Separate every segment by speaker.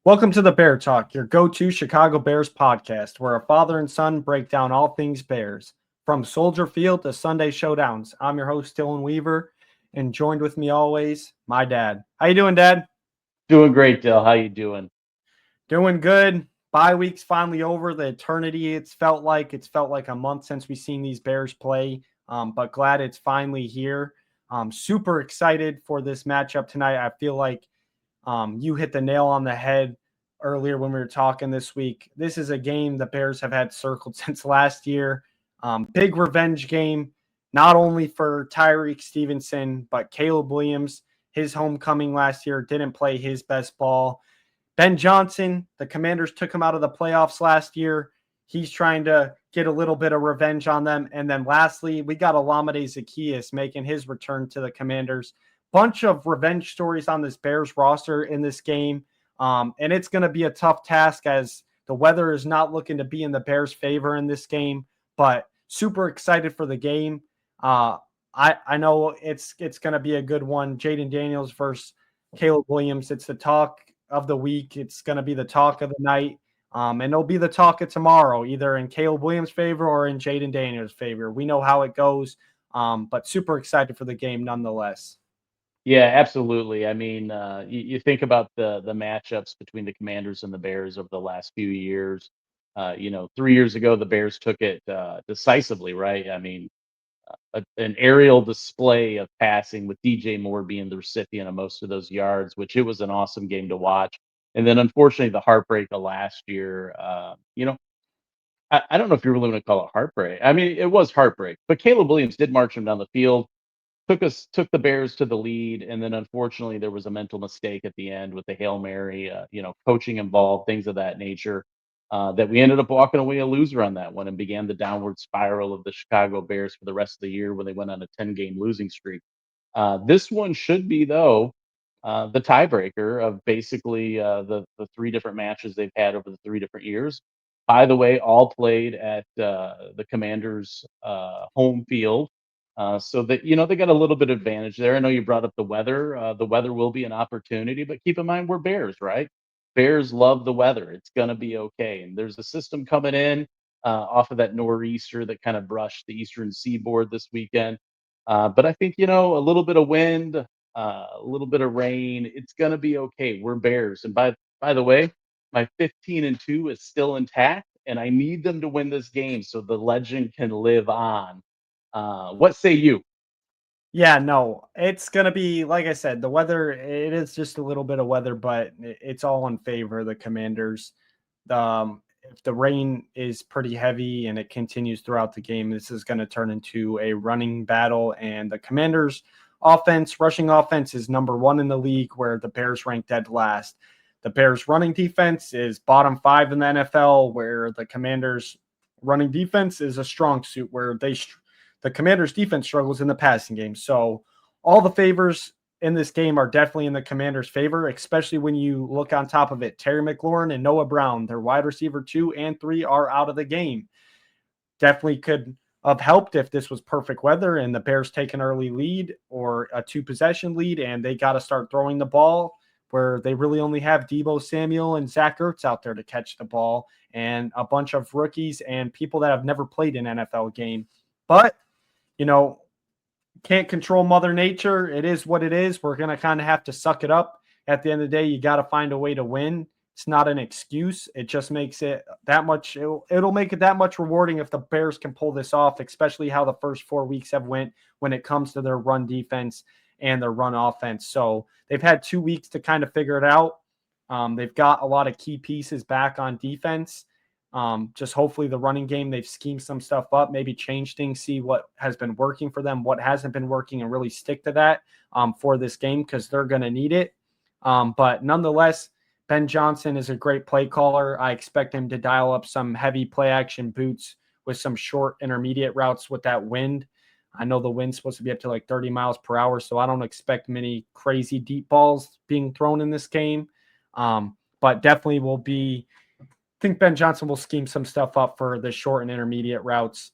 Speaker 1: Welcome to the Bear Talk, your go-to Chicago Bears podcast, where a father and son break down all things Bears, from Soldier Field to Sunday showdowns. I'm your host, Dylan Weaver, and joined with me always, my dad. How you doing, Dad?
Speaker 2: Doing great, Dill. How you doing?
Speaker 1: Doing good. Bye week's finally over. The eternity it's felt like a month since we've seen these Bears play. But glad it's finally here. Super excited for this matchup tonight. I feel like you hit the nail on the head earlier when we were talking this week. This is a game the Bears have had circled since last year. Big revenge game, not only for Tyreek Stevenson, but Caleb Williams. His homecoming last year didn't play his best ball. Ben Johnson, the Commanders took him out of the playoffs last year. He's trying to get a little bit of revenge on them. And then lastly, we got Olamide Zaccheaus making his return to the Commanders. Bunch of revenge stories on this Bears roster in this game. And it's going to be a tough task as the weather is not looking to be in the Bears' favor in this game, but super excited for the game. I know it's going to be a good one. Jaden Daniels versus Caleb Williams. It's the talk of the week. It's going to be the talk of the night. And it'll be the talk of tomorrow, either in Caleb Williams' favor or in Jaden Daniels' favor. We know how it goes, but super excited for the game nonetheless.
Speaker 2: Yeah, absolutely. I mean, you think about the matchups between the Commanders and the Bears over the last few years. 3 years ago, the Bears took it decisively, right? I mean, an aerial display of passing with DJ Moore being the recipient of most of those yards, which it was an awesome game to watch. And then, unfortunately, the heartbreak of last year. I don't know if you really want to call it heartbreak. I mean, it was heartbreak, but Caleb Williams did march him down the field, took the Bears to the lead, and then unfortunately there was a mental mistake at the end with the Hail Mary, coaching involved, things of that nature, that we ended up walking away a loser on that one and began the downward spiral of the Chicago Bears for the rest of the year when they went on a 10-game losing streak. This one should be though the tiebreaker of basically the three different matches they've had over the 3 different years. By the way, all played at the Commanders' home field, so that they got a little bit of advantage there. I know you brought up the weather. The weather will be an opportunity, but keep in mind we're Bears, right? Bears love the weather. It's gonna be okay. And there's a system coming in off of that nor'easter that kind of brushed the eastern seaboard this weekend. But I think a little bit of wind, a little bit of rain. It's gonna be okay. We're Bears, and by the way, my 15-2 is still intact, and I need them to win this game so the legend can live on. What say you?
Speaker 1: Yeah, no, it's going to be, like I said, the weather, it is just a little bit of weather, but it's all in favor of the Commanders. If the rain is pretty heavy and it continues throughout the game, this is going to turn into a running battle. And the Commanders' rushing offense, is number one in the league, where the Bears rank dead last. The Bears' running defense is bottom five in the NFL, where the Commanders' running defense is a strong suit, where the Commanders' defense struggles in the passing game. So all the favors in this game are definitely in the Commanders' favor, especially when you look on top of it. Terry McLaurin and Noah Brown, their wide receiver 2 and 3, are out of the game. Definitely could have helped if this was perfect weather and the Bears take an early lead or a 2-possession lead and they got to start throwing the ball, where they really only have Deebo Samuel and Zach Ertz out there to catch the ball, and a bunch of rookies and people that have never played an NFL game. But, you know, can't control Mother Nature. It is what it is. We're going to kind of have to suck it up. At the end of the day, you got to find a way to win. It's not an excuse. It just makes it that much. It'll make it that much rewarding if the Bears can pull this off, especially how the first 4 weeks have went when it comes to their run defense and their run offense. So they've had 2 weeks to kind of figure it out. They've got a lot of key pieces back on defense. Just hopefully the running game, they've schemed some stuff up, maybe change things, see what has been working for them, what hasn't been working, and really stick to that for this game, because they're going to need it. But nonetheless, Ben Johnson is a great play caller. I expect him to dial up some heavy play action boots with some short intermediate routes with that wind. I know the wind's supposed to be up to like 30 miles per hour, so I don't expect many crazy deep balls being thrown in this game. But definitely will be, I think Ben Johnson will scheme some stuff up for the short and intermediate routes,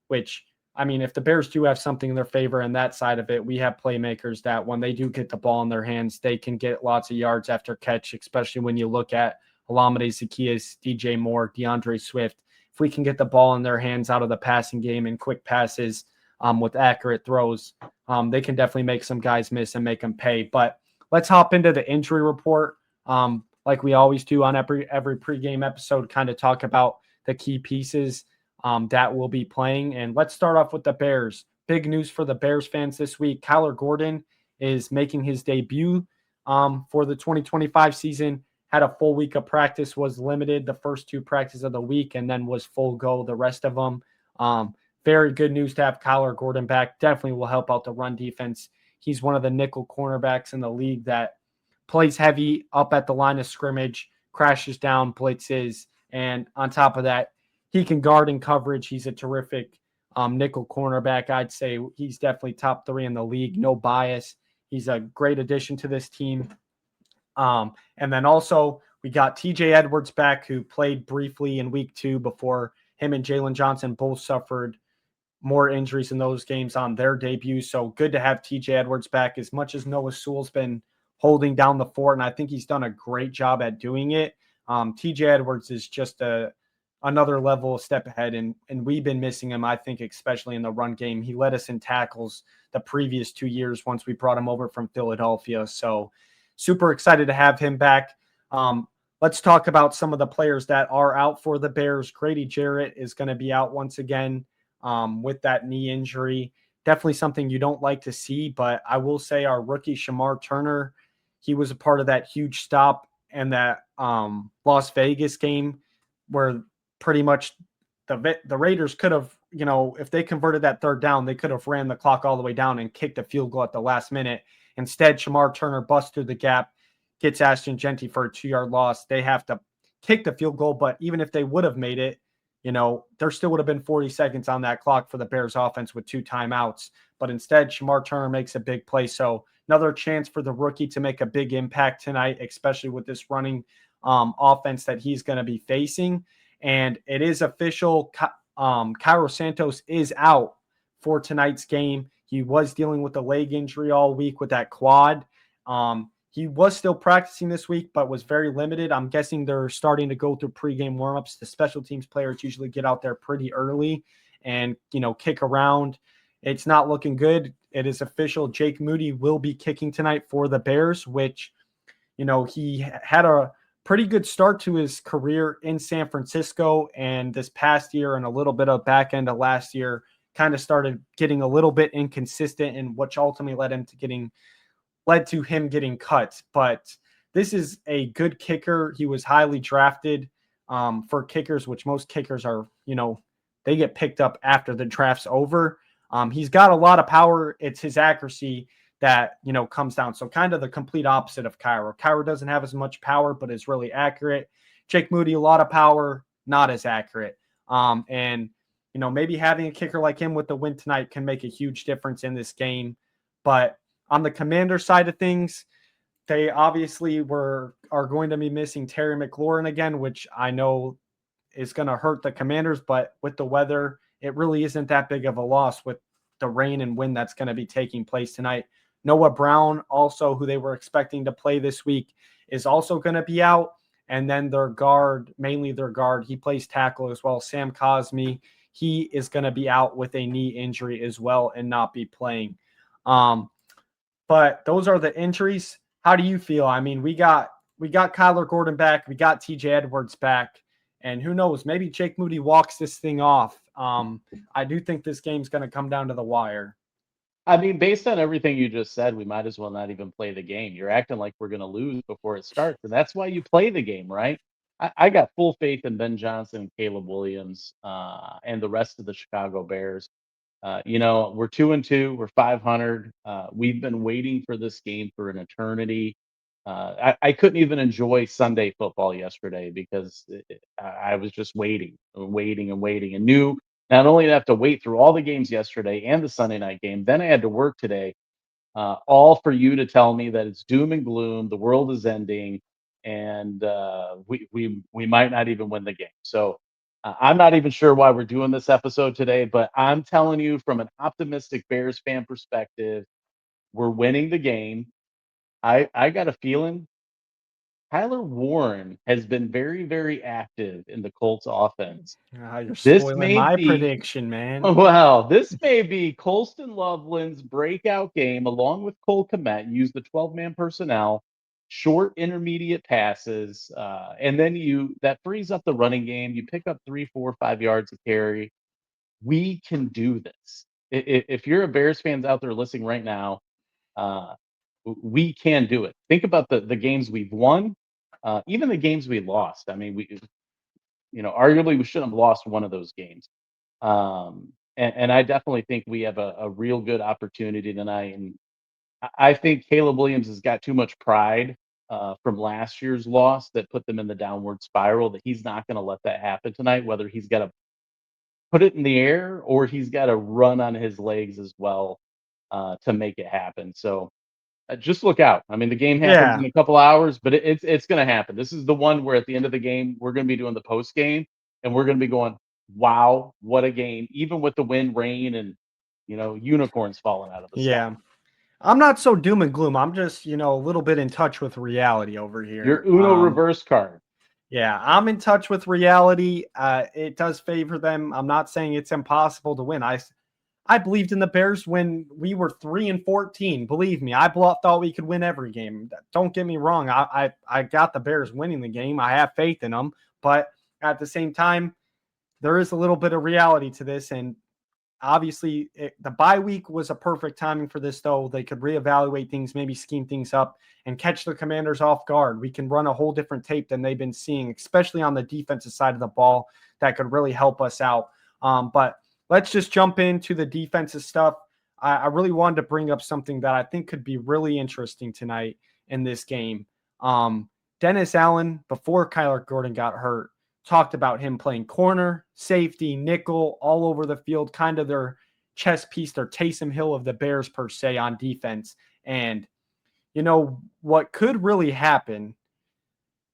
Speaker 1: which I mean, if the Bears do have something in their favor in that side of it, we have playmakers that when they do get the ball in their hands, they can get lots of yards after catch, especially when you look at Olamide Zaccheaus, DJ Moore, DeAndre Swift. If we can get the ball in their hands out of the passing game and quick passes with accurate throws, they can definitely make some guys miss and make them pay. But let's hop into the injury report. Like we always do on every pregame episode, kind of talk about the key pieces that will be playing. And let's start off with the Bears. Big news for the Bears fans this week. Kyler Gordon is making his debut for the 2025 season. Had a full week of practice, was limited the first two practices of the week, and then was full go the rest of them. Very good news to have Kyler Gordon back. Definitely will help out the run defense. He's one of the nickel cornerbacks in the league that plays heavy up at the line of scrimmage, crashes down, blitzes, and on top of that, he can guard in coverage. He's a terrific nickel cornerback. I'd say he's definitely top three in the league. No bias. He's a great addition to this team. And then also we got TJ Edwards back, who played briefly in week 2 before him and Jalen Johnson both suffered more injuries in those games on their debut. So good to have TJ Edwards back. As much as Noah Sewell's been holding down the fort, and I think he's done a great job at doing it, TJ Edwards is just another level step ahead, and we've been missing him, I think, especially in the run game. He led us in tackles the previous 2 years once we brought him over from Philadelphia. So super excited to have him back. Let's talk about some of the players that are out for the Bears. Grady Jarrett is going to be out once again with that knee injury. Definitely something you don't like to see, but I will say our rookie Shamar Turner, he was a part of that huge stop and that Las Vegas game where pretty much the Raiders could have, if they converted that third down, they could have ran the clock all the way down and kicked a field goal at the last minute. Instead, Shamar Turner busts through the gap, gets Ashton Genty for a 2-yard loss. They have to kick the field goal, but even if they would have made it, there still would have been 40 seconds on that clock for the Bears offense with 2 timeouts. But instead, Shamar Turner makes a big play. So another chance for the rookie to make a big impact tonight, especially with this running offense that he's going to be facing. And it is official. Cairo Santos is out for tonight's game. He was dealing with a leg injury all week with that quad. He was still practicing this week, but was very limited. I'm guessing they're starting to go through pregame warmups. The special teams players usually get out there pretty early and, kick around. It's not looking good. It is official. Jake Moody will be kicking tonight for the Bears, which, he had a pretty good start to his career in San Francisco. And this past year and a little bit of back end of last year kind of started getting a little bit inconsistent, and which ultimately led to him getting cut. But this is a good kicker. He was highly drafted for kickers, which most kickers are, they get picked up after the draft's over. He's got a lot of power. It's his accuracy that, comes down. So kind of the complete opposite of Cairo. Cairo doesn't have as much power, but is really accurate. Jake Moody, a lot of power, not as accurate. And, maybe having a kicker like him with the win tonight can make a huge difference in this game. But on the Commander side of things, they obviously are going to be missing Terry McLaurin again, which I know is going to hurt the Commanders, but with the weather, it really isn't that big of a loss with the rain and wind that's going to be taking place tonight. Noah Brown, also, who they were expecting to play this week, is also going to be out. And then their guard, mainly their guard, he plays tackle as well, Sam Cosmi, he is going to be out with a knee injury as well and not be playing. But those are the injuries. How do you feel? I mean, we got Kyler Gordon back, we got TJ Edwards back, and who knows, maybe Jake Moody walks this thing off. I do think this game's going to come down to the wire.
Speaker 2: I mean, based on everything you just said, we might as well not even play the game. You're acting like we're going to lose before it starts, and that's why you play the game, right? I got full faith in Ben Johnson and Caleb Williams and the rest of the Chicago Bears. We're 2-2. We're 500. We've been waiting for this game for an eternity. I couldn't even enjoy Sunday football yesterday because I was just waiting and waiting and waiting, and knew not only did I have to wait through all the games yesterday and the Sunday night game, then I had to work today, all for you to tell me that it's doom and gloom, the world is ending, and we might not even win the game. So I'm not even sure why we're doing this episode today, but I'm telling you from an optimistic Bears fan perspective, we're winning the game. I got a feeling Tyler Warren has been very, very active in the Colts offense.
Speaker 1: You're
Speaker 2: This
Speaker 1: spoiling
Speaker 2: may
Speaker 1: my
Speaker 2: be
Speaker 1: prediction, man.
Speaker 2: Wow, this may be Colston Loveland's breakout game, along with Cole Kmet. Use the 12-man personnel, short intermediate passes, and then that frees up the running game. You pick up 3, 4, 5 yards of carry. We can do this. If you're a Bears fans out there listening right now, uh, we can do it. Think about the games we've won, even the games we lost. I mean, arguably we shouldn't have lost one of those games. And I definitely think we have a real good opportunity tonight. And I think Caleb Williams has got too much pride from last year's loss that put them in the downward spiral, that he's not going to let that happen tonight, whether he's got to put it in the air or he's got to run on his legs as well to make it happen. So just look out. I mean, the game happens
Speaker 1: Yeah,
Speaker 2: in a couple hours, but it's going to happen. This is the one where at the end of the game, we're going to be doing the post game, and we're going to be going, "Wow, what a game!" Even with the wind, rain, and unicorns falling out of the sky.
Speaker 1: yeah. I'm not so doom and gloom. I'm just, a little bit in touch with reality over
Speaker 2: Your
Speaker 1: here.
Speaker 2: Uno reverse card.
Speaker 1: Yeah, I'm in touch with reality. It does favor them. I'm not saying it's impossible to win. I believed in the Bears when we were 3-14. Believe me, I thought we could win every game. Don't get me wrong. I got the Bears winning the game. I have faith in them, but at the same time, there is a little bit of reality to this, and obviously, the bye week was a perfect timing for this, though. They could reevaluate things, maybe scheme things up, and catch the Commanders off guard. We can run a whole different tape than they've been seeing, especially on the defensive side of the ball. That could really help us out. But let's just jump into the defensive stuff. I really wanted to bring up something that I think could be really interesting tonight in this game. Dennis Allen, before Kyler Gordon got hurt, talked about him playing corner, safety, nickel, all over the field, kind of their chess piece, their Taysom Hill of the Bears per se on defense. And what could really happen,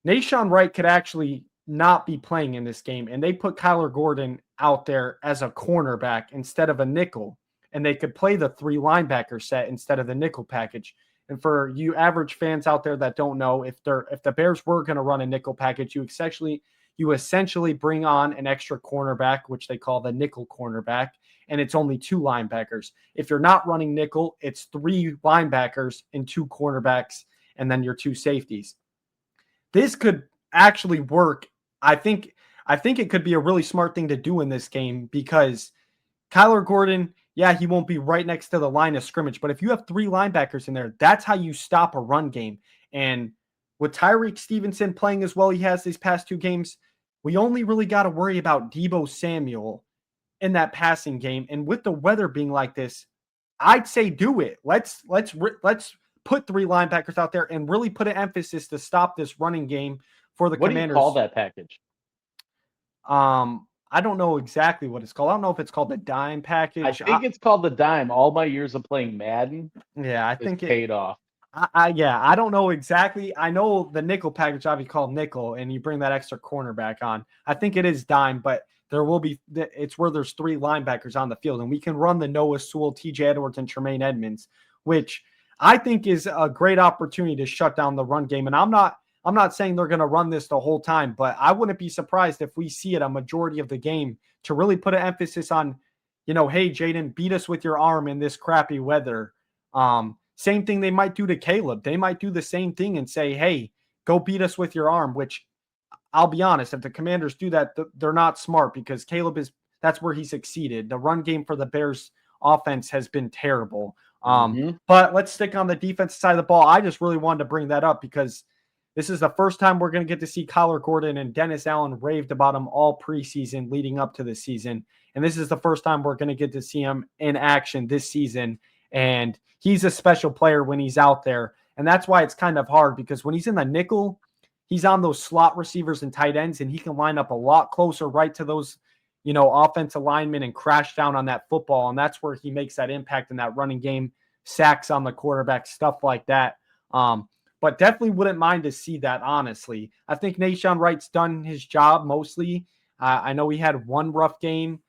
Speaker 1: Nashawn Wright could actually not be playing in this game, and they put Kyler Gordon out there as a cornerback instead of a nickel, and they could play the 3 linebacker set instead of the nickel package. And for you average fans out there that don't know, if the Bears were going to run a nickel package, you essentially bring on an extra cornerback, which they call the nickel cornerback, and it's only 2 linebackers. If you're not running nickel, it's 3 linebackers and 2 cornerbacks, and then your 2 safeties. This could actually work. I think it could be a really smart thing to do in this game because Kyler Gordon, yeah, he won't be right next to the line of scrimmage, but if you have 3 linebackers in there, that's how you stop a run game. And with Tyreek Stevenson playing as well he has these past 2 games, we only really got to worry about Deebo Samuel in that passing game. And with the weather being like this, I'd say do it. Let's put 3 linebackers out there and really put an emphasis to stop this running game for the
Speaker 2: What do you call
Speaker 1: Commanders.
Speaker 2: that package?
Speaker 1: I don't know exactly what it's called. I don't know if it's called the dime
Speaker 2: I
Speaker 1: package.
Speaker 2: think it's called the dime. All my years of playing Madden
Speaker 1: Yeah, I
Speaker 2: is
Speaker 1: think it.
Speaker 2: paid off.
Speaker 1: I don't know exactly. I know the nickel package obviously called nickel, and you bring that extra cornerback on. I think it is dime, but there will be. It's where there's 3 linebackers on the field, and we can run the Noah Sewell, T.J. Edwards, and Tremaine Edmonds, which I think is a great opportunity to shut down the run game. And I'm not saying they're going to run this the whole time, but I wouldn't be surprised if we see it a majority of the game to really put an emphasis on, hey, Jaden, beat us with your arm in this crappy weather. Same thing they might do to Caleb. They might do the same thing and say, hey, go beat us with your arm, which I'll be honest, if the Commanders do that, they're not smart because that's where he succeeded. The run game for the Bears offense has been terrible.
Speaker 2: Mm-hmm.
Speaker 1: But let's stick on the defensive side of the ball. I just really wanted to bring that up because this is the first time we're going to get to see Kyler Gordon, and Dennis Allen raved about him all preseason leading up to the season. And this is the first time we're going to get to see him in action this season. And he's a special player when he's out there. And that's why it's kind of hard because when he's in the nickel, he's on those slot receivers and tight ends, and he can line up a lot closer right to those, offensive linemen and crash down on that football. And that's where he makes that impact in that running game, sacks on the quarterback, stuff like that. But definitely wouldn't mind to see that, honestly. I think Nashawn Wright's done his job mostly. I know we had one rough game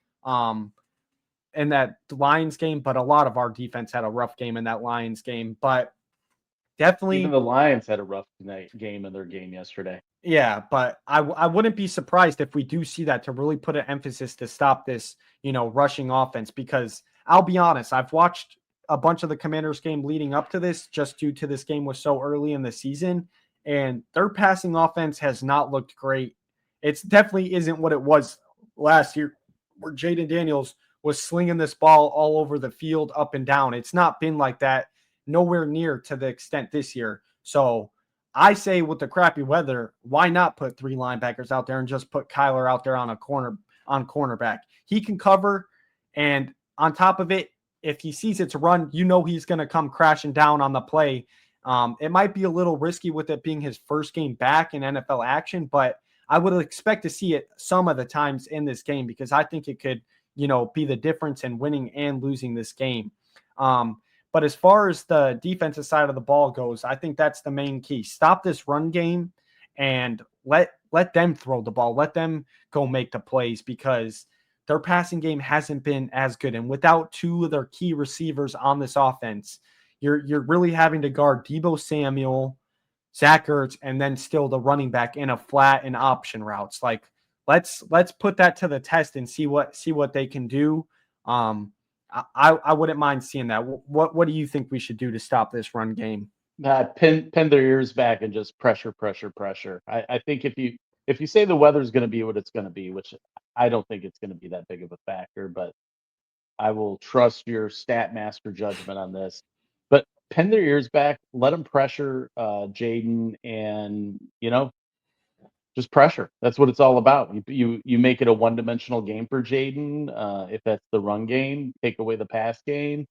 Speaker 1: in that Lions game, but a lot of our defense had a rough game in that Lions game. But
Speaker 2: Even
Speaker 1: definitely,
Speaker 2: the Lions had a rough game in their game yesterday.
Speaker 1: yeah, but I wouldn't be surprised if we do see that to really put an emphasis to stop this, rushing offense. Because I'll be honest, I've watched a bunch of the Commanders game leading up to this, just due to this game was so early in the season, and their passing offense has not looked great. It's definitely isn't what it was last year, where Jaden Daniels was slinging this ball all over the field, up and down. It's not been like that, nowhere near to the extent this year. So I say with the crappy weather, why not put three linebackers out there and just put Kyler out there on cornerback? He can cover, and on top of it, if he sees it's run, he's going to come crashing down on the play. It might be a little risky with it being his first game back in NFL action, but I would expect to see it some of the times in this game, because I think it could, be the difference in winning and losing this game. But as far as the defensive side of the ball goes, I think that's the main key. Stop this run game and let them throw the ball. Let them go make the plays, because their passing game hasn't been as good. And without two of their key receivers on this offense, you're really having to guard Deebo Samuel, Zach Ertz, and then still the running back in a flat and option routes. Like, let's put that to the test and see what they can do. Um, I wouldn't mind seeing that. What do you think we should do to stop this run game?
Speaker 2: Pin their ears back and just pressure, pressure, pressure. I think if you say the weather's going to be what it's going to be, which I don't think it's going to be that big of a factor, but I will trust your stat master judgment on this. But pin their ears back, let them pressure Jaden, and just pressure. That's what it's all about. You make it a one dimensional game for Jaden. If that's the run game, take away the pass game.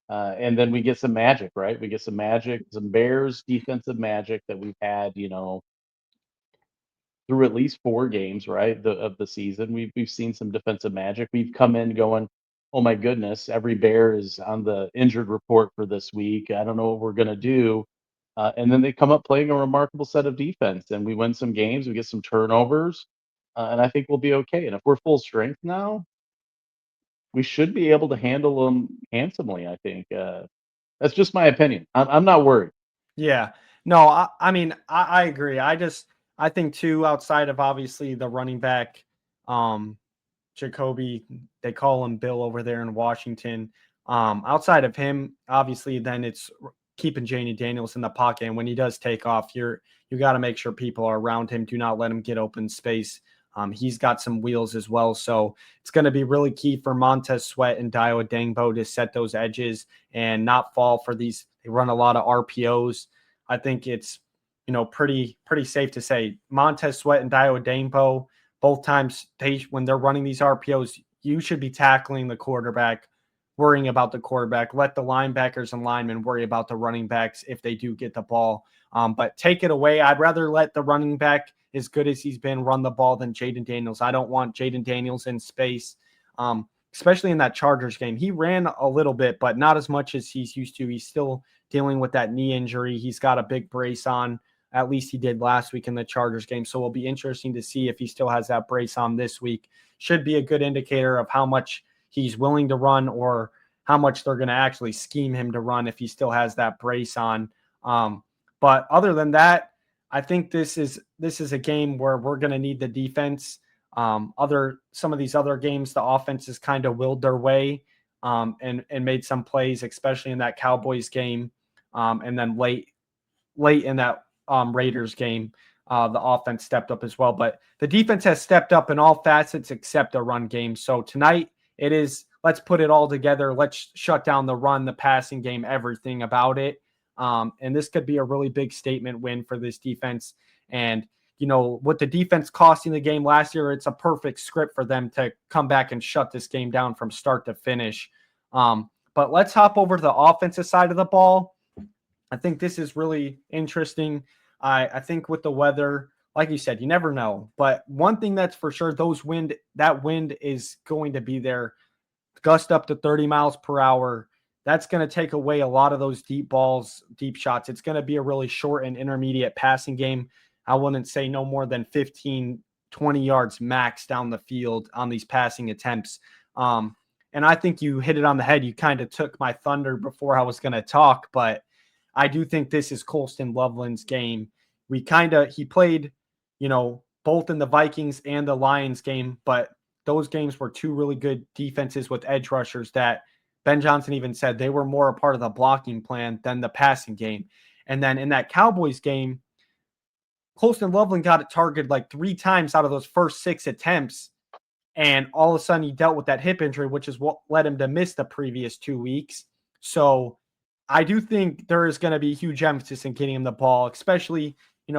Speaker 2: And then we get some magic, right? We get some magic, some Bears defensive magic that we've had, through at least 4 games, right, of the season. We've seen some defensive magic. We've come in going, "Oh my goodness, every Bear is on the injured report for this week. I don't know what we're gonna do." And then they come up playing a remarkable set of defense, and we win some games, we get some turnovers, and I think we'll be okay. And if we're full strength now, we should be able to handle them handsomely, I think. That's just my opinion. I'm not worried.
Speaker 1: Yeah. No, I mean, I agree. I think too, outside of obviously the running back, um, Jacoby, they call him Bill over there in Washington. Outside of him, obviously, then it's keeping Janie Daniels in the pocket. And when he does take off, you got to make sure people are around him. Do not let him get open space. He's got some wheels as well. So it's going to be really key for Montez Sweat and Dio Dangbo to set those edges and not fall for these. They run a lot of RPOs. I think it's, pretty safe to say Montez Sweat and Dio Dangbo, both times when they're running these RPOs, you should be tackling the quarterback, worrying about the quarterback. Let the linebackers and linemen worry about the running backs if they do get the ball. But take it away. I'd rather let the running back, as good as he's been, run the ball than Jaden Daniels. I don't want Jaden Daniels in space, especially in that Chargers game. He ran a little bit, but not as much as he's used to. He's still dealing with that knee injury. He's got a big brace on. At least he did last week in the Chargers game. So it'll be interesting to see if he still has that brace on this week. Should be a good indicator of how much he's willing to run or how much they're going to actually scheme him to run if he still has that brace on. But other than that, I think this is a game where we're going to need the defense. Some of these other games, the offense has kind of willed their way and made some plays, especially in that Cowboys game, and then late in that Raiders game, the offense stepped up as well. But the defense has stepped up in all facets except the run game. So tonight it is, let's put it all together. Let's shut down the run, the passing game, everything about it. And this could be a really big statement win for this defense. And, with the defense costing the game last year, it's a perfect script for them to come back and shut this game down from start to finish. But let's hop over to the offensive side of the ball. I think this is really interesting. I think with the weather, like you said, you never know. But one thing that's for sure, that wind is going to be there, gust up to 30 miles per hour. That's going to take away a lot of those deep balls, deep shots. It's going to be a really short and intermediate passing game. I wouldn't say no more than 15 20 yards max down the field on these passing attempts. And I think you hit it on the head. You kind of took my thunder before I was going to talk, but I do think this is Colston Loveland's game. He played, both in the Vikings and the Lions game, but those games were two really good defenses with edge rushers that Ben Johnson even said they were more a part of the blocking plan than the passing game. And then in that Cowboys game, Colston Loveland got it targeted like 3 times out of those first 6 attempts. And all of a sudden he dealt with that hip injury, which is what led him to miss the previous 2 weeks. So I do think there is going to be huge emphasis in getting him the ball, especially,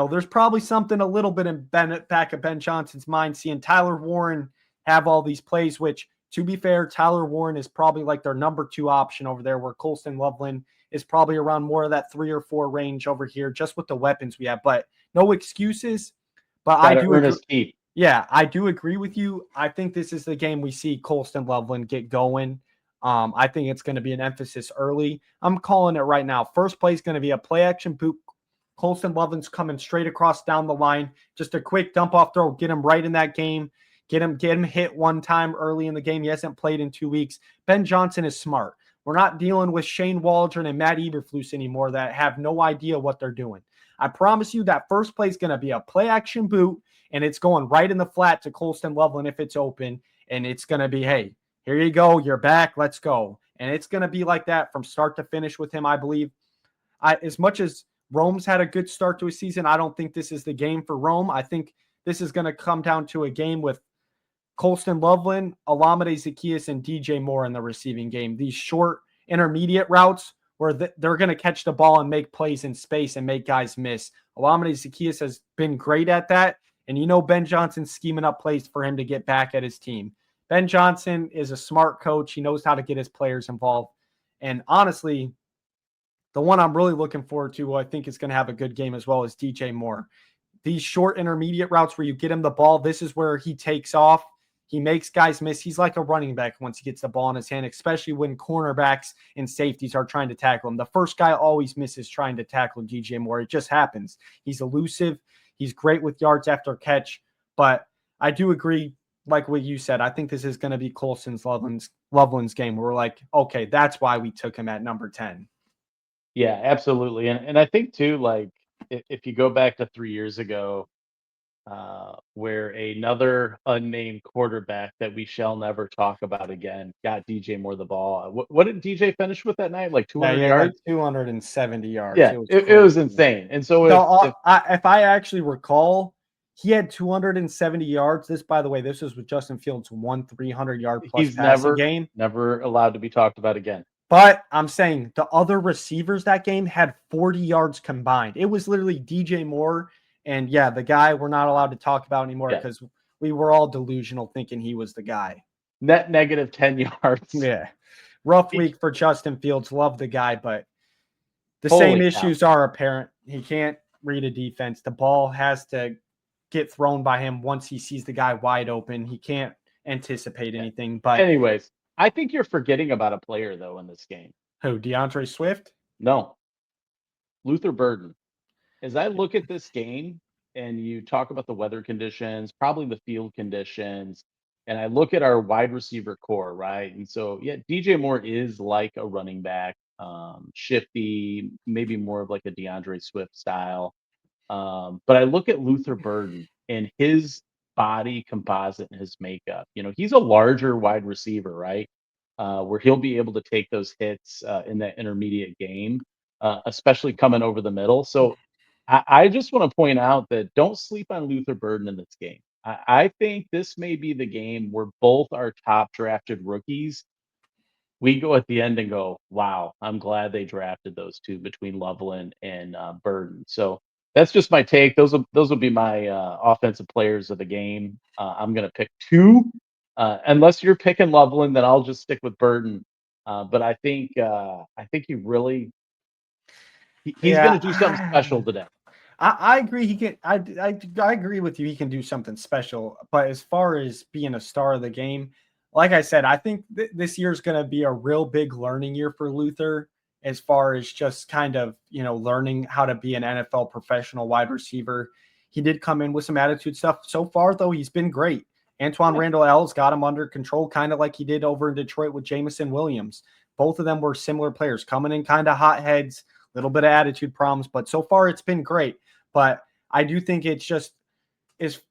Speaker 1: there's probably something a little bit in back of Ben Johnson's mind, seeing Tyler Warren have all these plays, which, to be fair, Tyler Warren is probably like their number 2 option over there, where Colston Loveland is probably around more of that 3 or 4 range over here, just with the weapons we have. But no excuses. But I
Speaker 2: Gotta
Speaker 1: do
Speaker 2: earn
Speaker 1: agree.
Speaker 2: his keep.
Speaker 1: Yeah, I do agree with you. I think this is the game we see Colston Loveland get going. I think it's going to be an emphasis early. I'm calling it right now. First play is going to be a play action boot. Colston Loveland's coming straight across down the line. Just a quick dump off throw, get him right in that game. Get him hit one time early in the game. He hasn't played in 2 weeks. Ben Johnson is smart. We're not dealing with Shane Waldron and Matt Eberflus anymore that have no idea what they're doing. I promise you that first play is going to be a play action boot, and it's going right in the flat to Colston Loveland if it's open, and it's going to be, hey, here you go, you're back, let's go. And it's going to be like that from start to finish with him, I believe. As much as Rome's had a good start to a season, I don't think this is the game for Rome. I think this is going to come down to a game with Colston Loveland, Olamide Zaccheaus, and DJ Moore in the receiving game. These short intermediate routes where they're going to catch the ball and make plays in space and make guys miss. Olamide Zaccheaus has been great at that. And Ben Johnson's scheming up plays for him to get back at his team. Ben Johnson is a smart coach. He knows how to get his players involved. And honestly, the one I'm really looking forward to, who I think is going to have a good game as well, is DJ Moore. These short intermediate routes where you get him the ball, this is where he takes off. He makes guys miss. He's like a running back once he gets the ball in his hand, especially when cornerbacks and safeties are trying to tackle him. The first guy always misses trying to tackle DJ Moore. It just happens. He's elusive. He's great with yards after catch. But I do agree, like what you said, I think this is going to be Colston Loveland's game where we're like, okay, that's why we took him at number 10.
Speaker 2: Yeah, absolutely. And I think too, like if you go back to 3 years ago, where another unnamed quarterback that we shall never talk about again got DJ Moore the ball. What did DJ finish with that night? Like
Speaker 1: Yeah,
Speaker 2: 200
Speaker 1: he had like
Speaker 2: yards?
Speaker 1: 270 yards.
Speaker 2: Yeah,
Speaker 1: It was
Speaker 2: it was
Speaker 1: crazy.
Speaker 2: insane. And so if
Speaker 1: If I actually recall, he had 270 yards. This, by the way, this was with Justin Fields' 300-yard plus
Speaker 2: he's
Speaker 1: passing game.
Speaker 2: never allowed to be talked about again.
Speaker 1: But I'm saying the other receivers that game had 40 yards combined. It was literally DJ Moore and, yeah, the guy we're not allowed to talk about anymore
Speaker 2: Yeah.
Speaker 1: because we were all delusional thinking he was the guy.
Speaker 2: Net negative 10 yards.
Speaker 1: Yeah. Rough week for Justin Fields. Love the guy, but the
Speaker 2: Holy
Speaker 1: same
Speaker 2: cow.
Speaker 1: issues are apparent. He can't read a defense. The ball has to get thrown by him once he sees the guy wide open. He can't anticipate anything. But
Speaker 2: anyways, I think you're forgetting about a player though in this game.
Speaker 1: who? DeAndre Swift?
Speaker 2: No. Luther Burden. As I look at this game and you talk about the weather conditions, probably the field conditions, and I look at our wide receiver core, right? And so, yeah, DJ Moore is like a running back, shifty, maybe more of like a DeAndre Swift style. But I look at Luther Burden and his body composite and his makeup. He's a larger wide receiver, right? Where he'll be able to take those hits in that intermediate game, especially coming over the middle. So I just want to point out that don't sleep on Luther Burden in this game. I think this may be the game where both our top drafted rookies, we go at the end and go, wow, I'm glad they drafted those two between Loveland and Burden. So that's just my take. Those will be my offensive players of the game. I'm going to pick two. Unless you're picking Loveland, then I'll just stick with Burden. But I think he really he's going to do something special today.
Speaker 1: I agree. He can. I agree with you. He can do something special. But as far as being a star of the game, like I said, I think this year is going to be a real big learning year for Luther. As far as just kind of learning how to be an NFL professional wide receiver, he did come in with some attitude stuff. So far, though, he's been great. Antoine
Speaker 2: Yeah.
Speaker 1: Randall L's got him under control, kind of like he did over in Detroit with Jamison Williams. Both of them were similar players, coming in kind of hot heads, little bit of attitude problems, but so far it's been great. But I do think it's just is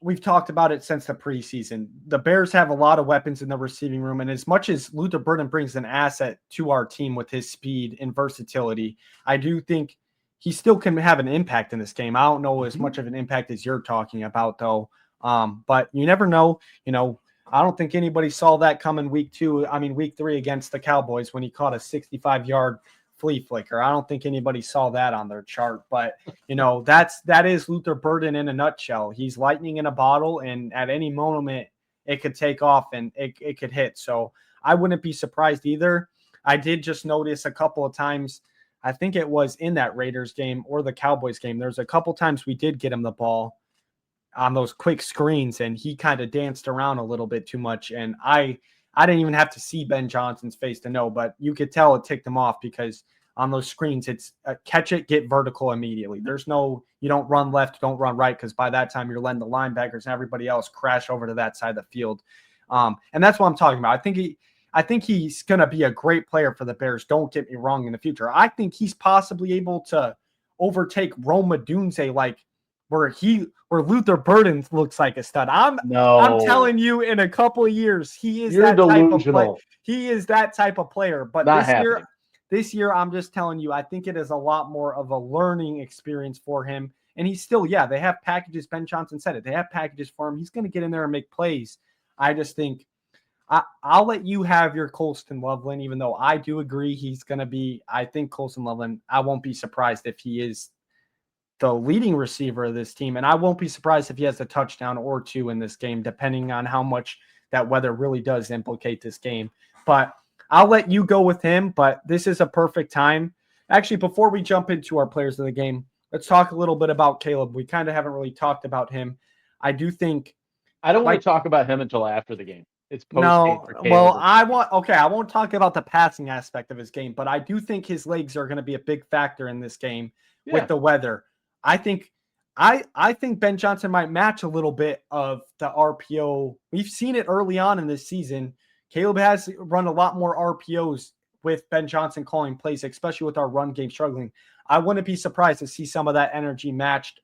Speaker 1: we've talked about it since the preseason. The Bears have a lot of weapons in the receiving room, and as much as Luther Burden brings an asset to our team with his speed and versatility, I do think he still can have an impact in this game. I don't know as much of an impact as you're talking about, though. But you never know. I don't think anybody saw that coming week 3 against the Cowboys when he caught a 65-yard flea flicker. I don't think anybody saw that on their chart, but that is Luther Burden in a nutshell. He's lightning in a bottle, and at any moment it could take off and it could hit. So I wouldn't be surprised either. I did just notice a couple of times, I think it was in that Raiders game or the Cowboys game, there's a couple times we did get him the ball on those quick screens, and he kind of danced around a little bit too much. And I didn't even have to see Ben Johnson's face to know, but you could tell it ticked him off because on those screens, it's catch it, get vertical immediately. There's no, you don't run left, don't run right, because by that time you're letting the linebackers and everybody else crash over to that side of the field. And that's what I'm talking about. I think he's going to be a great player for the Bears. Don't get me wrong in the future. I think he's possibly able to overtake Rome Odunze, like where Luther Burden looks like a stud. I'm telling you, in a couple of years, he is
Speaker 2: You're
Speaker 1: that type of player.
Speaker 2: delusional.
Speaker 1: He is that type of player. But
Speaker 2: Not happening.
Speaker 1: this year, I'm just telling you, I think it is a lot more of a learning experience for him. And he's still, they have packages. Ben Johnson said it. They have packages for him. He's going to get in there and make plays. I just think I'll let you have your Colston Loveland, even though I do agree he's going to be, I think Colston Loveland, I won't be surprised if he is the leading receiver of this team. And I won't be surprised if he has a touchdown or two in this game, depending on how much that weather really does implicate this game. But I'll let you go with him, but this is a perfect time. Actually, before we jump into our players of the game, let's talk a little bit about Caleb. We kind of haven't really talked about him. I do think
Speaker 2: I don't want to talk about him until after the game. It's post game for Caleb.
Speaker 1: Well, I won't talk about the passing aspect of his game, but I do think his legs are going to be a big factor in this game with the weather. I think Ben Johnson might match a little bit of the RPO. We've seen it early on in this season. Caleb has run a lot more RPOs with Ben Johnson calling plays, especially with our run game struggling. I wouldn't be surprised to see some of that energy matched,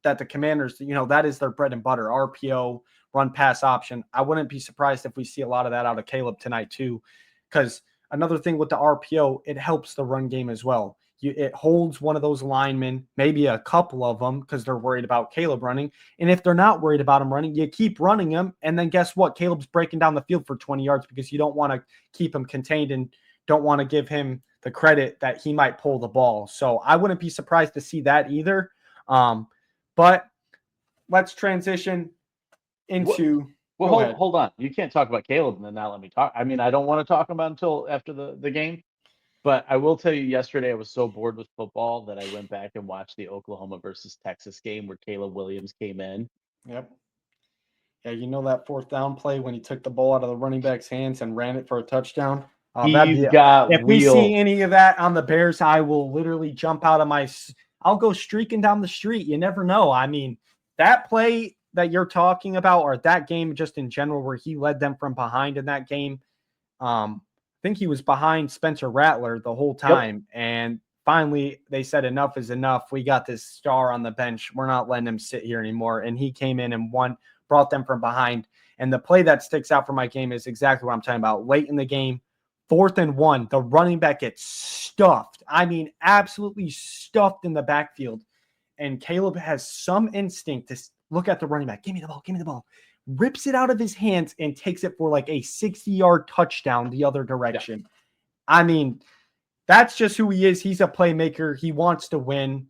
Speaker 1: that the Commanders, that is their bread and butter, RPO, run pass option. I wouldn't be surprised if we see a lot of that out of Caleb tonight too, because another thing with the RPO, it helps the run game as well. It holds one of those linemen, maybe a couple of them, because they're worried about Caleb running. And if they're not worried about him running, you keep running him. And then guess what? Caleb's breaking down the field for 20 yards because you don't want to keep him contained and don't want to give him the credit that he might pull the ball. So I wouldn't be surprised to see that either. But let's transition into.
Speaker 2: Hold on. You can't talk about Caleb and then not let me talk. I mean, I don't want to talk about until after the game. But I will tell you, yesterday I was so bored with football that I went back and watched the Oklahoma versus Texas game where Caleb Williams came in.
Speaker 1: Yep. Yeah, that fourth down play when he took the ball out of the running back's hands and ran it for a touchdown. If we see any of that on the Bears, I will literally jump out of I'll go streaking down the street. You never know. I mean, that play that you're talking about, or that game just in general where he led them from behind in that game, I think he was behind Spencer Rattler the whole time. Yep. And finally, they said enough is enough. We got this star on the bench. We're not letting him sit here anymore. And he came in and brought them from behind. And the play that sticks out for my game is exactly what I'm talking about. Late in the game, 4th and 1, the running back gets stuffed. I mean, absolutely stuffed in the backfield. And Caleb has some instinct to look at the running back. Give me the ball. Rips it out of his hands and takes it for like a 60-yard touchdown the other direction. Yeah. I mean, that's just who he is. He's a playmaker. He wants to win.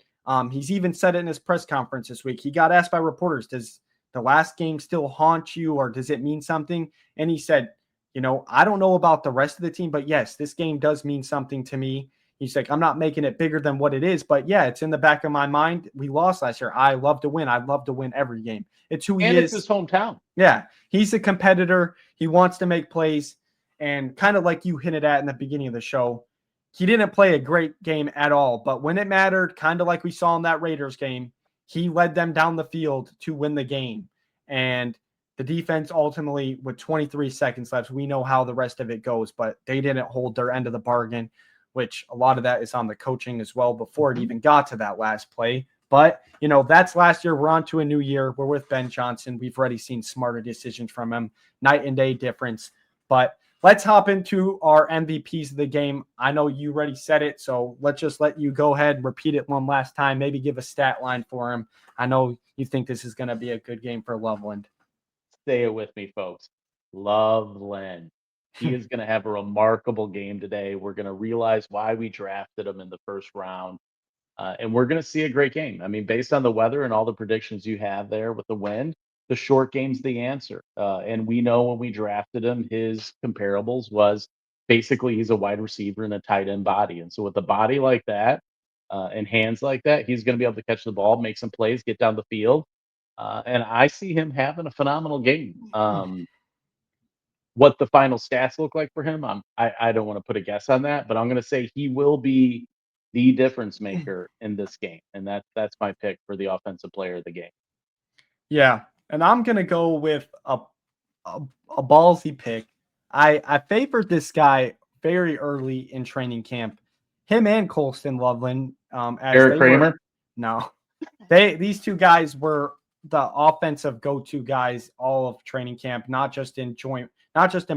Speaker 1: He's even said it in his press conference this week. He got asked by reporters, does the last game still haunt you or does it mean something? And he said, I don't know about the rest of the team, but yes, this game does mean something to me. He's like, I'm not making it bigger than what it is, but yeah, it's in the back of my mind. We lost last year. I love to win. I'd love to win every game. It's who he is.
Speaker 2: And it's his hometown.
Speaker 1: Yeah, he's a competitor. He wants to make plays. And kind of like you hinted at in the beginning of the show, he didn't play a great game at all. But when it mattered, kind of like we saw in that Raiders game, he led them down the field to win the game. And the defense ultimately, with 23 seconds left, we know how the rest of it goes, but they didn't hold their end of the bargain, which a lot of that is on the coaching as well before it even got to that last play. But, that's last year. We're on to a new year. We're with Ben Johnson. We've already seen smarter decisions from him, night and day difference. But let's hop into our MVPs of the game. I know you already said it, so let's just let you go ahead and repeat it one last time. Maybe give a stat line for him. I know you think this is going to be a good game for Loveland.
Speaker 2: Say it with me, folks. Loveland. He is going to have a remarkable game today. We're going to realize why we drafted him in the first round. And we're going to see a great game. I mean, based on the weather and all the predictions you have there with the wind, the short game's the answer. And we know when we drafted him, his comparables was basically he's a wide receiver and a tight end body. And so with a body like that and hands like that, he's going to be able to catch the ball, make some plays, get down the field. And I see him having a phenomenal game. What the final stats look like for him, I don't want to put a guess on that, but I'm going to say he will be the difference maker in this game, and that's my pick for the offensive player of the game.
Speaker 1: Yeah, and I'm going to go with a ballsy pick. I favored this guy very early in training camp. Him and Colston Loveland, as
Speaker 2: Eric
Speaker 1: they were
Speaker 2: Kramer?
Speaker 1: no, these two guys were the offensive go-to guys all of training camp, not just in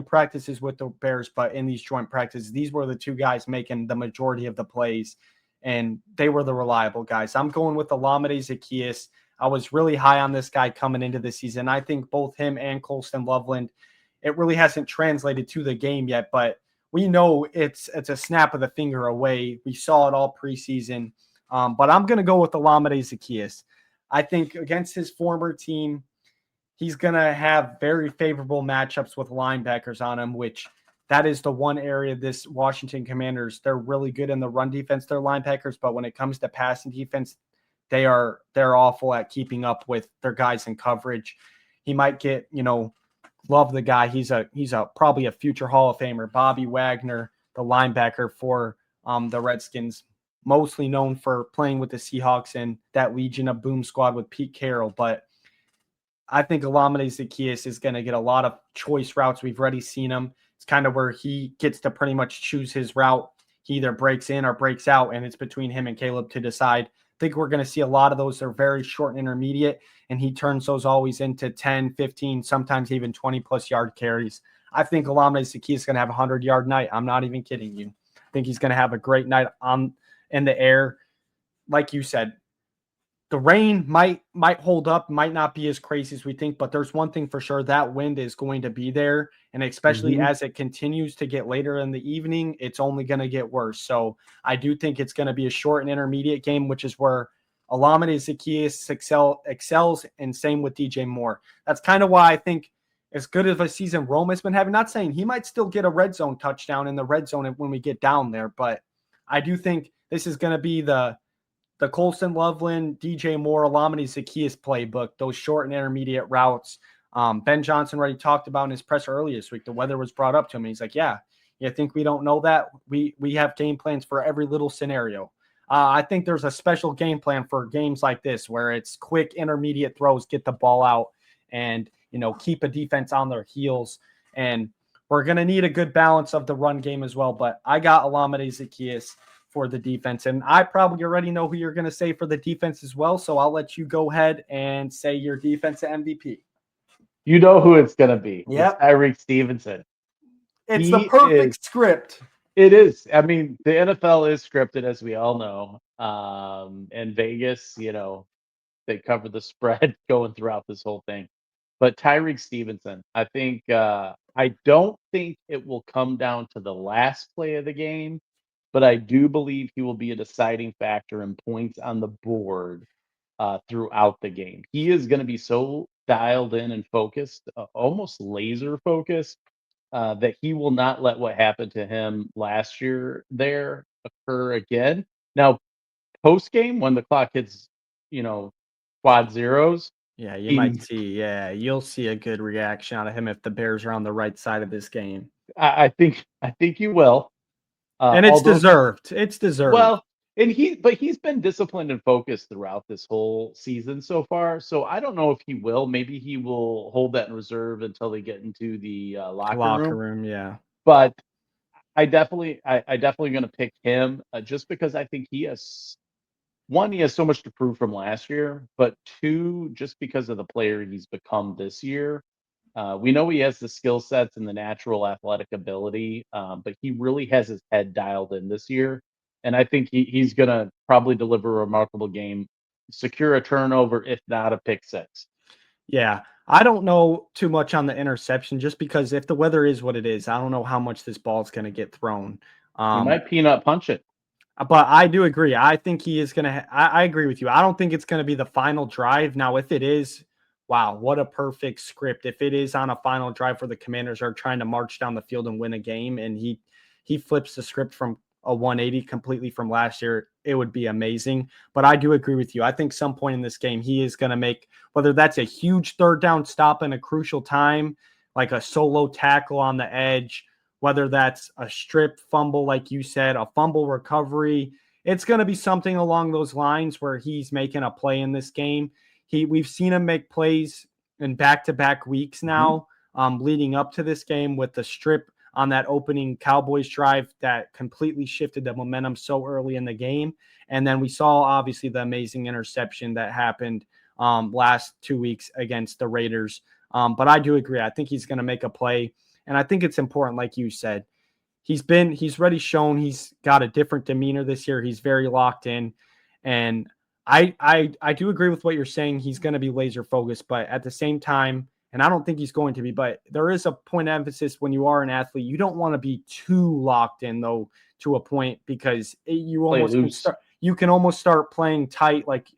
Speaker 1: practices with the Bears, but in these joint practices. These were the two guys making the majority of the plays, and they were the reliable guys. I'm going with Olamide Zaccheaus. I was really high on this guy coming into the season. I think both him and Colston Loveland, it really hasn't translated to the game yet, but we know it's a snap of the finger away. We saw it all preseason. But I'm going to go with Olamide Zaccheaus. I think against his former team, he's going to have very favorable matchups with linebackers on him, which that is the one area this Washington Commanders, they're really good in the run defense, their linebackers, but when it comes to passing defense, they're awful at keeping up with their guys in coverage. He might get, love the guy. He's probably a future Hall of Famer, Bobby Wagner, the linebacker for the Redskins, mostly known for playing with the Seahawks and that Legion of Boom squad with Pete Carroll. But I think Olamide Zaccheaus is going to get a lot of choice routes. We've already seen him. It's kind of where he gets to pretty much choose his route. He either breaks in or breaks out, and it's between him and Caleb to decide. I think we're going to see a lot of those. They're very short and intermediate, and he turns those always into 10, 15, sometimes even 20-plus yard carries. I think Olamide Zaccheaus is going to have a 100-yard night. I'm not even kidding you. I think he's going to have a great night in the air. Like you said, the rain might hold up, might not be as crazy as we think, but there's one thing for sure, that wind is going to be there, and especially as it continues to get later in the evening, it's only going to get worse. So I do think it's going to be a short and intermediate game, which is where Olamide Zaccheaus excels, and same with DJ Moore. That's kind of why I think as good of a season Rome has been having, not saying he might still get a red zone touchdown in the red zone when we get down there, but I do think this is going to be the Colston Loveland, DJ Moore, Olamide Zaccheaus playbook, those short and intermediate routes. Ben Johnson already talked about in his presser earlier this week. The weather was brought up to him. And he's like, yeah, you think we don't know that? We have game plans for every little scenario. I think there's a special game plan for games like this where it's quick intermediate throws, get the ball out, and keep a defense on their heels. And we're going to need a good balance of the run game as well. But I got Olamide Zaccheaus for the defense. And I probably already know who you're going to say for the defense as well. So I'll let you go ahead and say your defensive MVP.
Speaker 2: You know who it's going to be.
Speaker 1: Yep.
Speaker 2: It's Tyreek Stevenson.
Speaker 1: It's the perfect script.
Speaker 2: It is. I mean, the NFL is scripted, as we all know. And Vegas, they cover the spread going throughout this whole thing. But Tyreek Stevenson, I don't think it will come down to the last play of the game, but I do believe he will be a deciding factor in points on the board throughout the game. He is going to be so dialed in and focused, almost laser focused, that he will not let what happened to him last year there occur again. Now, post game, when the clock hits, quad zeros.
Speaker 1: Yeah, you'll see a good reaction out of him if the Bears are on the right side of this game.
Speaker 2: I think you will.
Speaker 1: And it's deserved. It's deserved.
Speaker 2: Well, And he's been disciplined and focused throughout this whole season so far. So I don't know if he will. Maybe he will hold that in reserve until they get into the locker
Speaker 1: Locker
Speaker 2: room.
Speaker 1: room, yeah.
Speaker 2: But I definitely going to pick him just because I think he has one, he has so much to prove from last year, but two, just because of the player he's become this year. We know he has the skill sets and the natural athletic ability, but he really has his head dialed in this year. And I think he's going to probably deliver a remarkable game, secure a turnover, if not a pick six.
Speaker 1: Yeah. I don't know too much on the interception just because if the weather is what it is, I don't know how much this ball is going to get thrown.
Speaker 2: He
Speaker 1: Um,
Speaker 2: might peanut punch it.
Speaker 1: But I do agree. I think he is going to. I agree with you. I don't think it's going to be the final drive. Now, if it is, wow, what a perfect script. If it is on a final drive where the Commanders are trying to march down the field and win a game, and he flips the script from a 180 completely from last year, it would be amazing. But I do agree with you. I think some point in this game he is going to make, whether that's a huge third down stop in a crucial time, like a solo tackle on the edge, whether that's a strip fumble, like you said, a fumble recovery. It's going to be something along those lines where he's making a play in this game. We've seen him make plays in back-to-back weeks
Speaker 2: Mhm.
Speaker 1: now, leading up to this game with the strip on that opening Cowboys drive that completely shifted the momentum so early in the game. And then we saw obviously the amazing interception that happened last 2 weeks against the Raiders. But I do agree. I think he's going to make a play. And I think it's important, like you said, he's already shown he's got a different demeanor this year. He's very locked in. And I do agree with what you're saying. He's going to be laser focused, but at the same time, and I don't think he's going to be, but there is a point of emphasis when you are an athlete. You don't want to be too locked in though to a point because
Speaker 2: Play loose.
Speaker 1: you can almost start playing tight. Like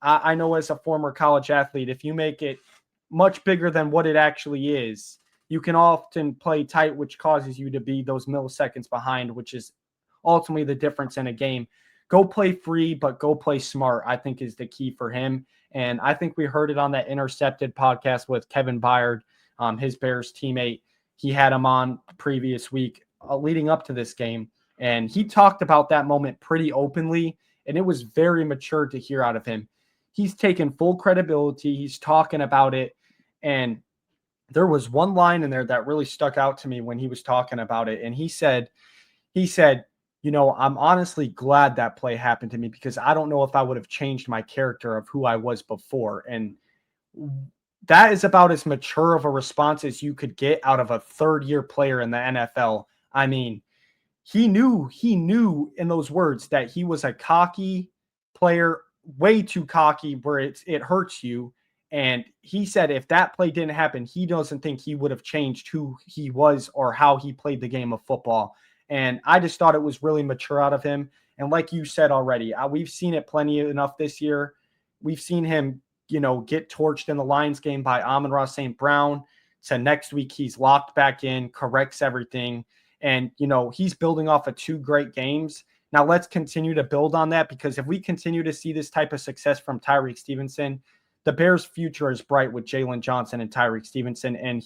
Speaker 1: I know as a former college athlete, if you make it much bigger than what it actually is, you can often play tight, which causes you to be those milliseconds behind, which is ultimately the difference in a game. Go play free, but go play smart, I think is the key for him. And I think we heard it on that Intercepted podcast with Kevin Byard, his Bears teammate. He had him on previous week leading up to this game. And he talked about that moment pretty openly. And it was very mature to hear out of him. He's taken full credibility. He's talking about it. And there was one line in there that really stuck out to me when he was talking about it. And he said, I'm honestly glad that play happened to me because I don't know if I would have changed my character of who I was before. And that is about as mature of a response as you could get out of a third-year player in the NFL. I mean, he knew in those words that he was a cocky player, way too cocky where it hurts you. And he said if that play didn't happen, he doesn't think he would have changed who he was or how he played the game of football. And I just thought it was really mature out of him. And like you said already, we've seen it plenty enough this year. We've seen him, get torched in the Lions game by Amon-Ra St. Brown. So next week he's locked back in, corrects everything. And, he's building off of 2 great games. Now let's continue to build on that because if we continue to see this type of success from Tyreek Stevenson, the Bears' future is bright with Jalen Johnson and Tyreek Stevenson. And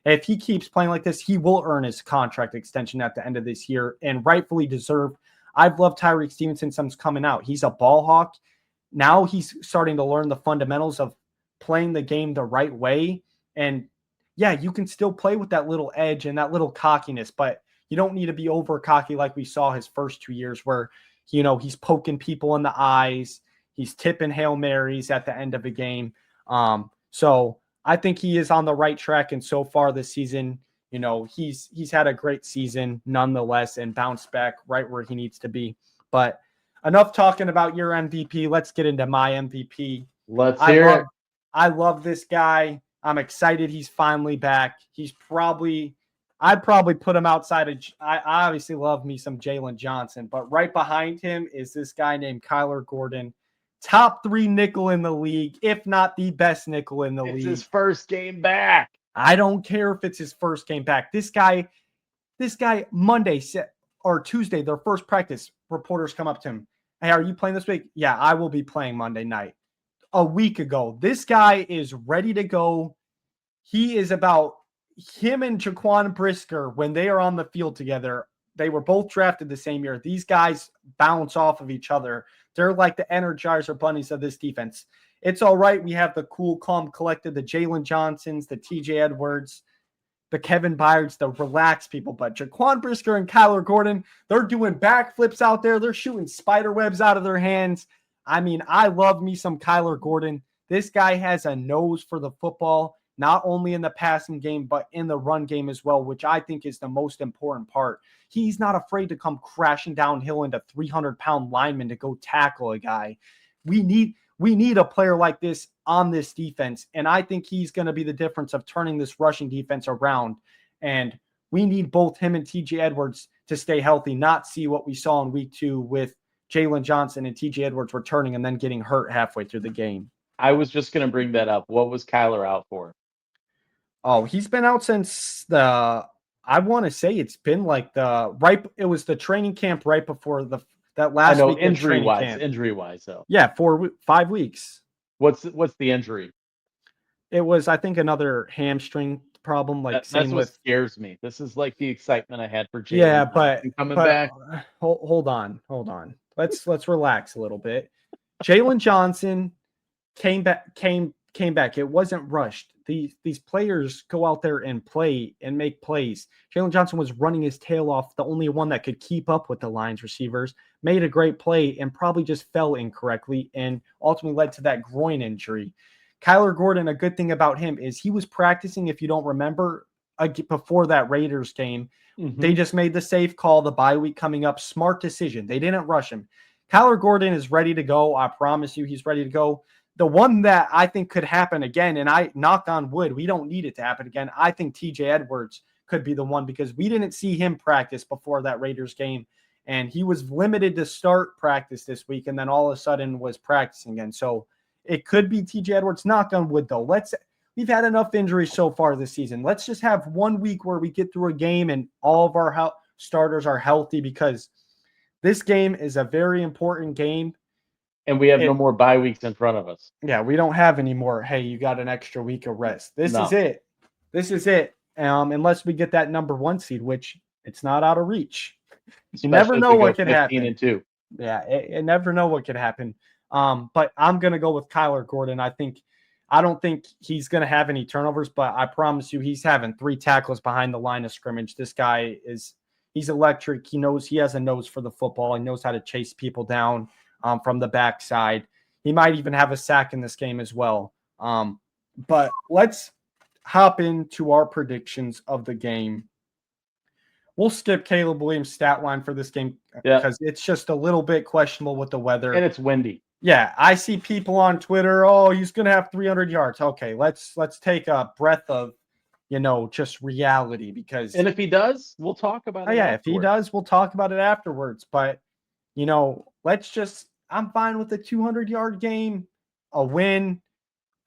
Speaker 1: if he keeps playing like this, he will earn his contract extension at the end of this year and rightfully deserved. I've loved Tyreek Stevenson since coming out. He's a ball hawk. Now he's starting to learn the fundamentals of playing the game the right way. And yeah, you can still play with that little edge and that little cockiness, but you don't need to be over cocky like we saw his first 2 years where, he's poking people in the eyes. He's tipping Hail Marys at the end of a game. So I think he is on the right track. And so far this season, he's had a great season nonetheless and bounced back right where he needs to be. But enough talking about your MVP. Let's get into my MVP.
Speaker 2: Let's
Speaker 1: I
Speaker 2: hear
Speaker 1: love
Speaker 2: it.
Speaker 1: I love this guy. I'm excited he's finally back. I'd probably put him outside of, I obviously love me some Jalen Johnson, but right behind him is this guy named Kyler Gordon, top 3 nickel in the league, if not the best nickel in the
Speaker 2: It's his
Speaker 1: league.
Speaker 2: first game back.
Speaker 1: I don't care if it's his first game back. This guy Monday or Tuesday, their first practice, reporters come up to him. Hey, are you playing this week? Yeah, I will be playing Monday night. A week ago, this guy is ready to go. He is about him and Jaquan Brisker when they are on the field together. They were both drafted the same year. These guys bounce off of each other. They're like the Energizer bunnies of this defense. It's all right. We have the cool, calm, collected, the Jalen Johnsons, the TJ Edwards, the Kevin Byards, the relaxed people. But Jaquan Brisker and Kyler Gordon, they're doing backflips out there. They're shooting spider webs out of their hands. I mean, I love me some Kyler Gordon. This guy has a nose for the football, not only in the passing game, but in the run game as well, which I think is the most important part. He's not afraid to come crashing downhill into 300-pound linemen to go tackle a guy. We need a player like this on this defense, and I think he's going to be the difference of turning this rushing defense around. And we need both him and TJ Edwards to stay healthy, not see what we saw in week 2 with Jalen Johnson and TJ Edwards returning and then getting hurt halfway through the game.
Speaker 2: I was just going to bring that up. What was Kyler out for?
Speaker 1: Oh, he's been out since I want to say it's been like it was the training camp right before that last
Speaker 2: I know
Speaker 1: week
Speaker 2: injury wise though.
Speaker 1: Yeah, 5 weeks.
Speaker 2: What's the injury?
Speaker 1: It was, I think, another hamstring problem. Like
Speaker 2: That's what scares me. This is like the excitement I had for Jalen.
Speaker 1: Yeah, but
Speaker 2: coming back.
Speaker 1: Hold on. Let's relax a little bit. Jalen Johnson came back. It wasn't rushed. These players go out there and play and make plays. Jalen Johnson was running his tail off, the only one that could keep up with the Lions receivers, made a great play and probably just fell incorrectly and ultimately led to that groin injury. Kyler Gordon, a good thing about him is he was practicing, if you don't remember, before that Raiders game. Mm-hmm. They just made the safe call, the bye week coming up. Smart decision. They didn't rush him. Kyler Gordon is ready to go. I promise you he's ready to go. The one that I think could happen again, and I knock on wood, we don't need it to happen again. I think TJ Edwards could be the one because we didn't see him practice before that Raiders game, and he was limited to start practice this week, and then all of a sudden was practicing again. So it could be TJ Edwards. Knock on wood, though. We've had enough injuries so far this season. Let's just have 1 week where we get through a game and all of our starters are healthy because this game is a very important game.
Speaker 2: And we have no more bye weeks in front of us.
Speaker 1: Yeah, we don't have any more. Hey, you got an extra week of rest. This is it. Unless we get that number 1 seed, which it's not out of reach. You never know what could happen.
Speaker 2: 15-2.
Speaker 1: Yeah, you never know what could happen. But I'm gonna go with Kyler Gordon. I don't think he's gonna have any turnovers, but I promise you, he's having 3 tackles behind the line of scrimmage. This guy he's electric. He has a nose for the football. He knows how to chase people down. From the backside. He might even have a sack in this game as well. But let's hop into our predictions of the game. We'll skip Caleb Williams' stat line for this game because it's just a little bit questionable with the weather.
Speaker 2: And it's windy.
Speaker 1: Yeah, I see people on Twitter, he's going to have 300 yards. Okay, let's take a breath of, just reality because.
Speaker 2: And if he does, we'll talk about it.
Speaker 1: Yeah, afterwards. If he does, we'll talk about it afterwards. But, I'm fine with the 200-yard game, a win.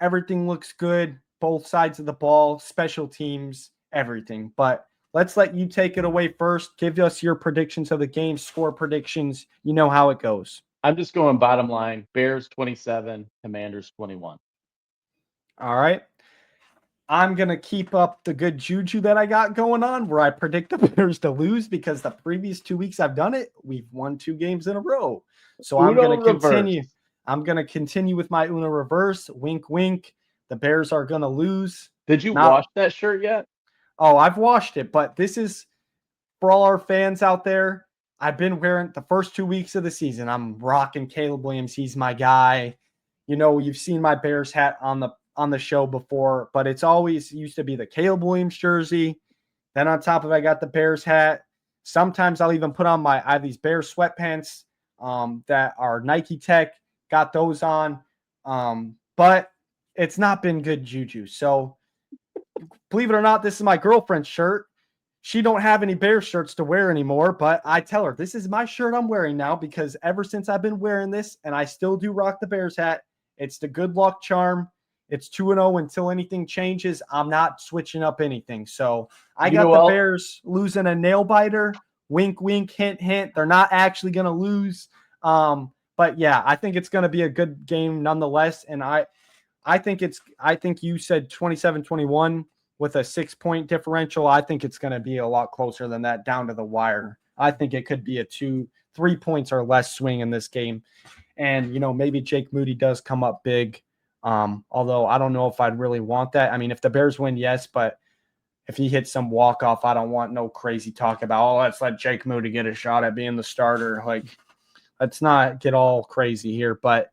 Speaker 1: Everything looks good. Both sides of the ball, special teams, everything. But let's let you take it away first. Give us your predictions of the game, score predictions. You know how it goes.
Speaker 2: I'm just going bottom line. Bears 27, Commanders 21.
Speaker 1: All right. I'm going to keep up the good juju that I got going on where I predict the Bears to lose because the previous 2 weeks I've done it. We've won 2 games in a row. So I'm going to continue. I'm going to continue with my Uno reverse. Wink, wink. The Bears are going to lose.
Speaker 2: Did you wash that shirt yet?
Speaker 1: Oh, I've washed it. But this is for all our fans out there. I've been wearing the first 2 weeks of the season. I'm rocking Caleb Williams. He's my guy. You've seen my Bears hat on the show before, but it's always used to be the Caleb Williams jersey. Then on top of it, I got the Bears hat. Sometimes I'll even put on I have these Bears sweatpants that are Nike Tech. Got those on. But it's not been good juju. So believe it or not, this is my girlfriend's shirt. She don't have any Bears shirts to wear anymore, but I tell her this is my shirt I'm wearing now because ever since I've been wearing this, and I still do rock the Bears hat, it's the good luck charm. It's 2-0 until anything changes. I'm not switching up anything. So I got the Bears losing a nail biter. Wink, wink, hint, hint. They're not actually going to lose. But yeah, I think it's going to be a good game nonetheless. And I think you said 27-21 with a 6-point differential. I think it's going to be a lot closer than that, down to the wire. I think it could be a 3 points or less swing in this game. And, maybe Jake Moody does come up big. Although I don't know if I'd really want that. I mean, if the Bears win, yes, but if he hits some walk-off, I don't want no crazy talk about, let's let Jake Moody get a shot at being the starter. Like, let's not get all crazy here. But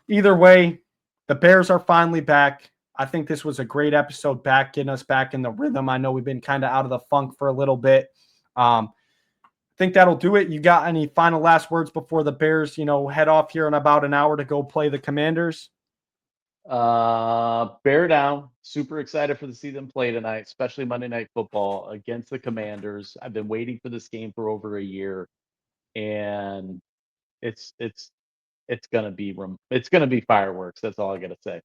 Speaker 1: either way, the Bears are finally back. I think this was a great episode getting us back in the rhythm. I know we've been kind of out of the funk for a little bit. I think that'll do it. You got any final last words before the Bears, head off here in about an hour to go play the Commanders?
Speaker 2: Bear down. Super excited to see them play tonight, especially Monday Night Football against the Commanders. I've been waiting for this game for over a year, and it's gonna be fireworks. That's all I gotta say.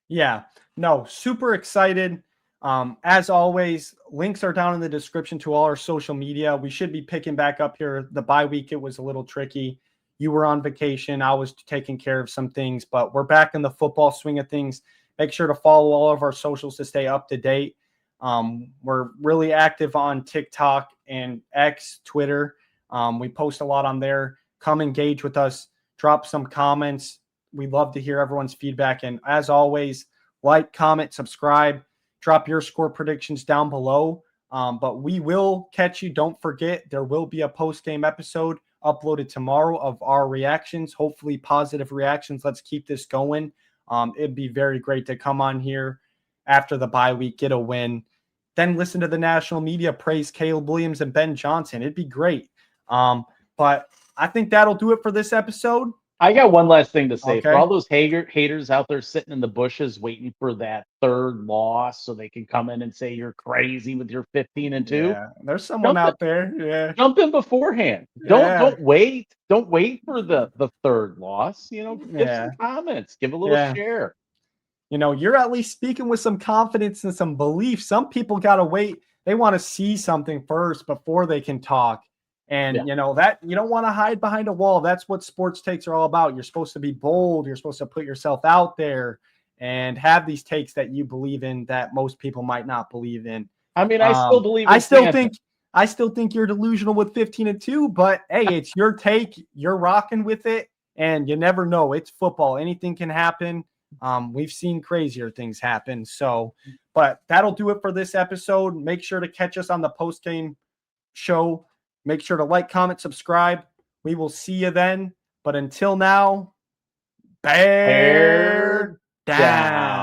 Speaker 1: Yeah, no, super excited. As always, links are down in the description to all our social media. We should be picking back up here. The bye week, it was a little tricky. You were on vacation. I was taking care of some things, but we're back in the football swing of things. Make sure to follow all of our socials to stay up to date. We're really active on TikTok and X, Twitter. We post a lot on there. Come engage with us. Drop some comments. We'd love to hear everyone's feedback. And as always, like, comment, subscribe, drop your score predictions down below. But we will catch you. Don't forget, there will be a post-game episode uploaded tomorrow of our reactions, hopefully positive reactions. Let's keep this going. It'd be very great to come on here after the bye week, get a win, then listen to the national media praise Caleb Williams and Ben Johnson. It'd be great. But I think that'll do it for this episode.
Speaker 2: I got one last thing to say.
Speaker 1: Okay.
Speaker 2: For all those haters out there sitting in the bushes waiting for that third loss so they can come in and say you're crazy with your 15-2.
Speaker 1: Yeah, there's someone out there. Yeah.
Speaker 2: Jump in beforehand.
Speaker 1: Yeah.
Speaker 2: Don't wait. Don't wait for the third loss. Give
Speaker 1: Yeah.
Speaker 2: some comments. Give a little share.
Speaker 1: You're at least speaking with some confidence and some belief. Some people got to wait. They want to see something first before they can talk. And, that you don't want to hide behind a wall. That's what sports takes are all about. You're supposed to be bold. You're supposed to put yourself out there and have these takes that you believe in that most people might not believe in.
Speaker 2: I mean, I still believe
Speaker 1: I still think you're delusional with 15-2, but hey, it's your take. You're rocking with it, and you never know. It's football. Anything can happen. We've seen crazier things happen. So, but that'll do it for this episode. Make sure to catch us on the post-game show. Make sure to like, comment, subscribe. We will see you then. But until now, bear down.